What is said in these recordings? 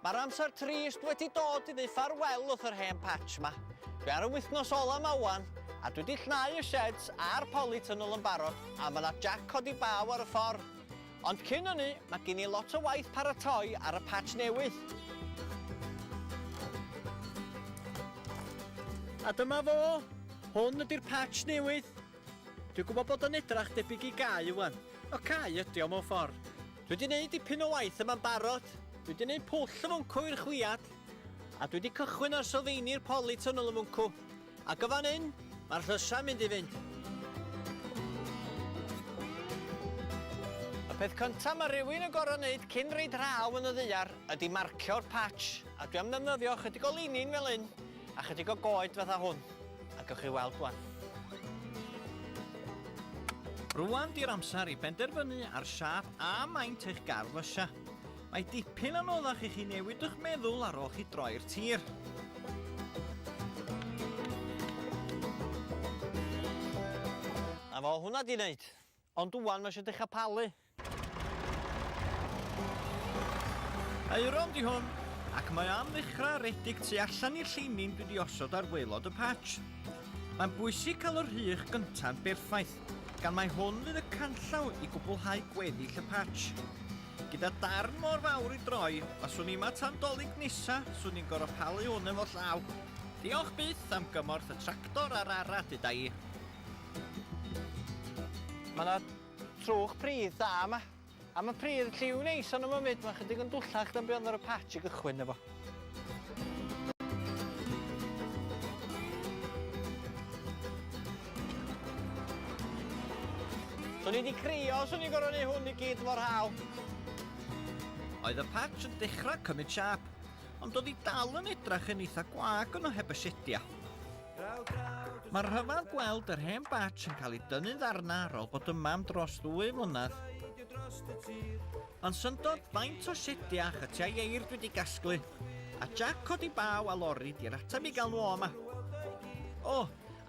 Mae'r amser trist wedi dod i ddeu ffarwel wrth yr hen patch ma. Dwi ar y wythnos ola ma wan, a dwi wedi llnau y sheds a'r polytunnel yn barod, a mae yna jac codi baw ar y ffordd. Ond cyn hynny, mae gen i lot o waith paratoi ar y patch newydd. A dyma fo, hwn ydy'r patch newydd. Dwi'n gwybod bod yn edrach debyg i gau wan. O cau ydi o mewn ffordd. Dwi wedi gwneud dipyn o waith yma'n barod. Dwi wedi gwneud pwll y mwncw i'r chwiad. A dwi wedi cychwyn ar sylfaenu'r polytunnel y mwncw. Ac o fan hyn, mae'r llysiau'n mynd i fynd. Y peth cyntaf mae rhywun yn gorfod wneud cyn reid raw yn y ddaear ydy marcio'r patch. A dwi am ddefnyddio chydig o linyn fel hyn a chydig o goed fatha hwn. A gewch chi weld wan. Rwan di'r amser i benderfynu ar siap a maint eich gardd lysia. Mae dipyn anoddach i chi newid eich meddwl ar ôl chi droi'r tir. A fo hwnna di wneud, ond wwan mae eisiau dechrau palu. Eiron di hwn, ac mae am ddechrau redig tu allan i'r llinyn dwi wedi osod ar waelod y patch. Mae'n bwysig cael yr rhych gynta'n berffaith, gan mae hwn fydd y canllaw i gwblhau gweddill y patch. Gyda darn mor fawr i droi, os swn i ma tan dolyg nesa, swn i'n gorfod palu hwn efo llaw. Diolch byth am gymorth y tractor ar arad i i. Mae yna trwch pridd da yma. A mae pridd lliw neis o'n ymwneud, mae'n chydig yn dwllach dan be oedd ar y patch i gychwyn efo. Swn i wedi crio, swn i'n gorfod neud hwn i gyd mor haw. Oedd y patch yn dechrau cymryd siap, ond oedd hi dal yn edrych yn eitha gwag yn o heb y sedia. Mae'r rhyfedd gweld yr hen batch yn cael ei dynnu ddarna ar ôl bod yma am dros 2 mlynedd. Ond syndod faint o sedia a chytiau eir dwi wedi gasglu, a jac codi baw a lori di'r ateb i gael nhw o yma. O,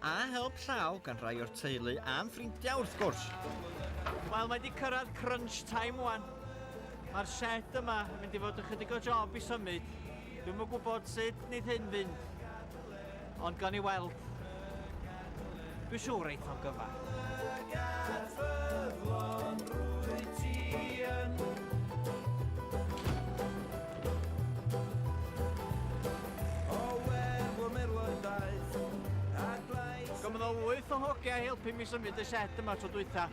a help llaw gan rai o'r teulu a'n ffrindiau wrth gwrs. Wel, mae wedi cyrraedd crunch time wan. Mae'r shed yma yn mynd i fod ychydig o job i symud. Dwi'm yn gwybod sut wneud hyn fynd. Ond gawn ni weld. Dwi'n siŵr eithaf gyfa. Gymryd o 8 o hogiau helpu mi symud y shed yma tro dwytha.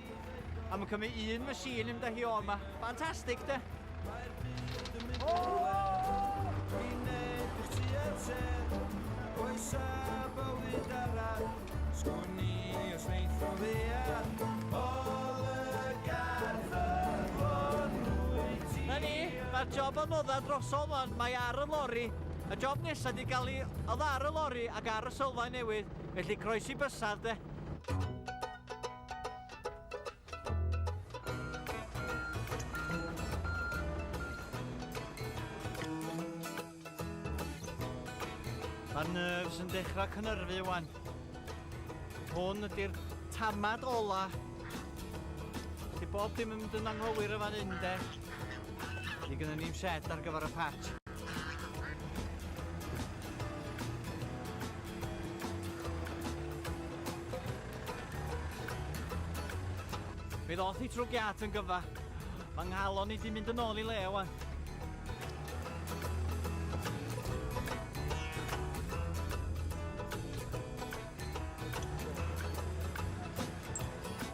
A mae'n cymryd 1 machine yn dda hi o yma. Fantastic, de? Na ni, mae'r job anodda drosodd wan, mae ar y lori. Y job nesaf di gael ei oedd ar y lori ac ar y sylfaen newydd, felly croesi bysedd, de. Mae'r nerves yn dechrau cynyrfu wan. Hwn ydy'r tamad ola. Di bob dim yn mynd yn anghywir y fan hyn, de. Di gynnu ni'n shed ar gyfer y patch. Mi ddoth i trwgiad yn gyfa. Mae nghalon i di mynd yn ôl i le wan.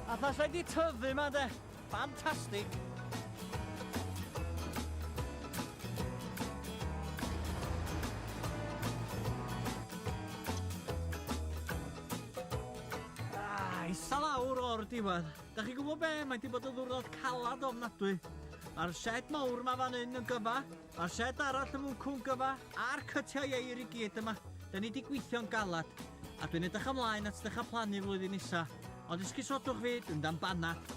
A thas wedi tyfu yma, de. Fantastic. Isa lawr o'r diwedd. Da chi gwybod be? Mae wedi bod yn ddwrnod calad ofnadwy. Mae'r shed mawr yma fan hyn yn gyfa. Mae'r shed arall yn mwncw'n gyfa. A'r cytiau eir i gyd yma. Da ni wedi gweithio'n galad. A dwi'n edrych ymlaen at ddechrau plannu flwyddyn nesa. Ond esgusodwch fi, dwi'n dan banad.